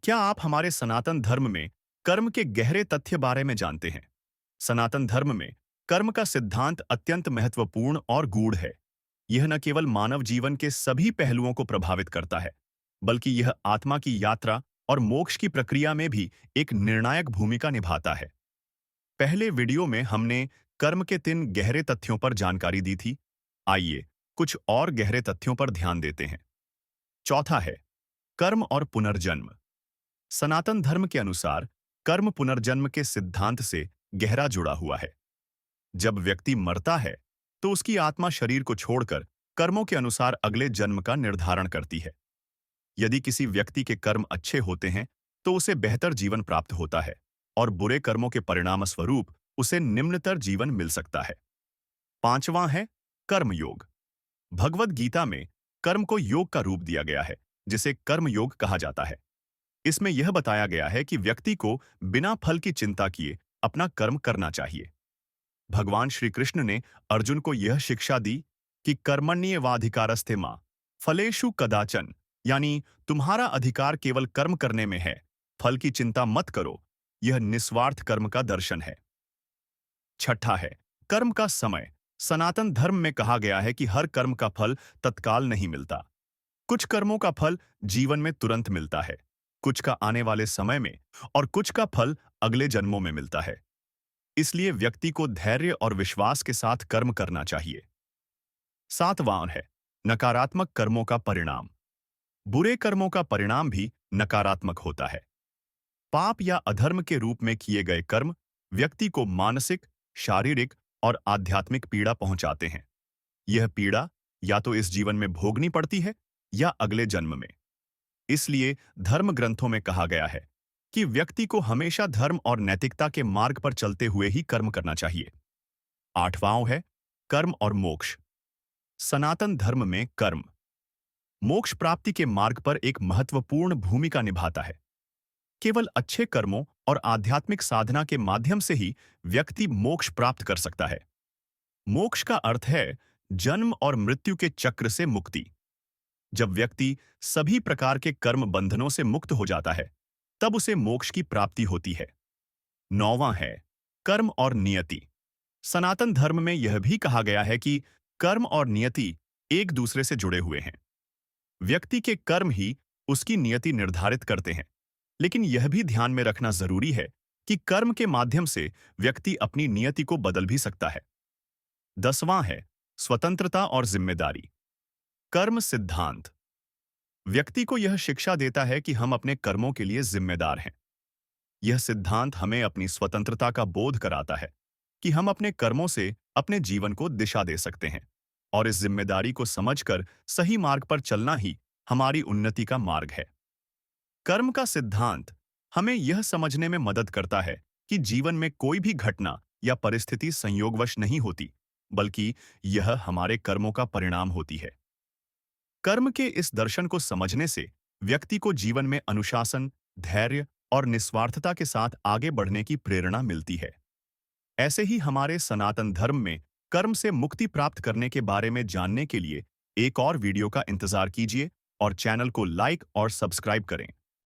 क्या आप हमारे सनातन धर्म में कर्म के गहरे तथ्य बारे में जानते हैं? सनातन धर्म में कर्म का सिद्धांत अत्यंत महत्वपूर्ण और गूढ़ है। यह न केवल मानव जीवन के सभी पहलुओं को प्रभावित करता है, बल्कि यह आत्मा की यात्रा और मोक्ष की प्रक्रिया में भी एक निर्णायक भूमिका निभाता है। पहले वीडियो में हमने कर्म के 3 गहरे तथ्यों पर जानकारी दी थी। आइए, कुछ और गहरे तथ्यों पर ध्यान देते हैं। चौथा है कर्म और पुनर्जन्म। सनातन धर्म के अनुसार कर्म पुनर्जन्म के सिद्धांत से गहरा जुड़ा हुआ है। जब व्यक्ति मरता है, तो उसकी आत्मा शरीर को छोड़कर कर्मों के अनुसार अगले जन्म का निर्धारण करती है। यदि किसी व्यक्ति के कर्म अच्छे होते हैं, तो उसे बेहतर जीवन प्राप्त होता है और बुरे कर्मों के परिणाम स्वरूप उसे निम्नतर जीवन मिल सकता है। पांचवां है कर्म योग। भगवद गीता में कर्म को योग का रूप दिया गया है, जिसे कर्म योग कहा जाता है। इसमें यह बताया गया है कि व्यक्ति को बिना फल की चिंता किए अपना कर्म करना चाहिए। भगवान श्री कृष्ण ने अर्जुन को यह शिक्षा दी कि कर्मण्येवाधिकारस्ते मा फलेषु कदाचन, यानी तुम्हारा अधिकार केवल कर्म करने में है, फल की चिंता मत करो। यह निस्वार्थ कर्म का दर्शन है। छठा है कर्म का समय। सनातन धर्म में कहा गया है कि हर कर्म का फल तत्काल नहीं मिलता। कुछ कर्मों का फल जीवन में तुरंत मिलता है, कुछ का आने वाले समय में, और कुछ का फल अगले जन्मों में मिलता है। इसलिए व्यक्ति को धैर्य और विश्वास के साथ कर्म करना चाहिए। सातवां है नकारात्मक कर्मों का परिणाम। बुरे कर्मों का परिणाम भी नकारात्मक होता है। पाप या अधर्म के रूप में किए गए कर्म व्यक्ति को मानसिक, शारीरिक और आध्यात्मिक पीड़ा पहुंचाते हैं। यह पीड़ा या तो इस जीवन में भोगनी पड़ती है या अगले जन्म में। इसलिए धर्म ग्रंथों में कहा गया है कि व्यक्ति को हमेशा धर्म और नैतिकता के मार्ग पर चलते हुए ही कर्म करना चाहिए। आठवां है कर्म और मोक्ष। सनातन धर्म में कर्म मोक्ष प्राप्ति के मार्ग पर एक महत्वपूर्ण भूमिका निभाता है। केवल अच्छे कर्मों और आध्यात्मिक साधना के माध्यम से ही व्यक्ति मोक्ष प्राप्त कर सकता है। मोक्ष का अर्थ है जन्म और मृत्यु के चक्र से मुक्ति। जब व्यक्ति सभी प्रकार के कर्म बंधनों से मुक्त हो जाता है, तब उसे मोक्ष की प्राप्ति होती है। नौवां है कर्म और नियति। सनातन धर्म में यह भी कहा गया है कि कर्म और नियति एक दूसरे से जुड़े हुए हैं। व्यक्ति के कर्म ही उसकी नियति निर्धारित करते हैं, लेकिन यह भी ध्यान में रखना जरूरी है कि कर्म के माध्यम से व्यक्ति अपनी नियति को बदल भी सकता है। 10वां है स्वतंत्रता और जिम्मेदारी। कर्म सिद्धांत व्यक्ति को यह शिक्षा देता है कि हम अपने कर्मों के लिए जिम्मेदार हैं। यह सिद्धांत हमें अपनी स्वतंत्रता का बोध कराता है कि हम अपने कर्मों से अपने जीवन को दिशा दे सकते हैं, और इस जिम्मेदारी को समझकर सही मार्ग पर चलना ही हमारी उन्नति का मार्ग है। कर्म का सिद्धांत हमें यह समझने में मदद करता है कि जीवन में कोई भी घटना या परिस्थिति संयोगवश नहीं होती, बल्कि यह हमारे कर्मों का परिणाम होती है। कर्म के इस दर्शन को समझने से व्यक्ति को जीवन में अनुशासन, धैर्य और निस्वार्थता के साथ आगे बढ़ने की प्रेरणा मिलती है। ऐसे ही हमारे सनातन धर्म में कर्म से मुक्ति प्राप्त करने के बारे में जानने के लिए एक और वीडियो का इंतजार कीजिए और चैनल को लाइक और सब्सक्राइब करें।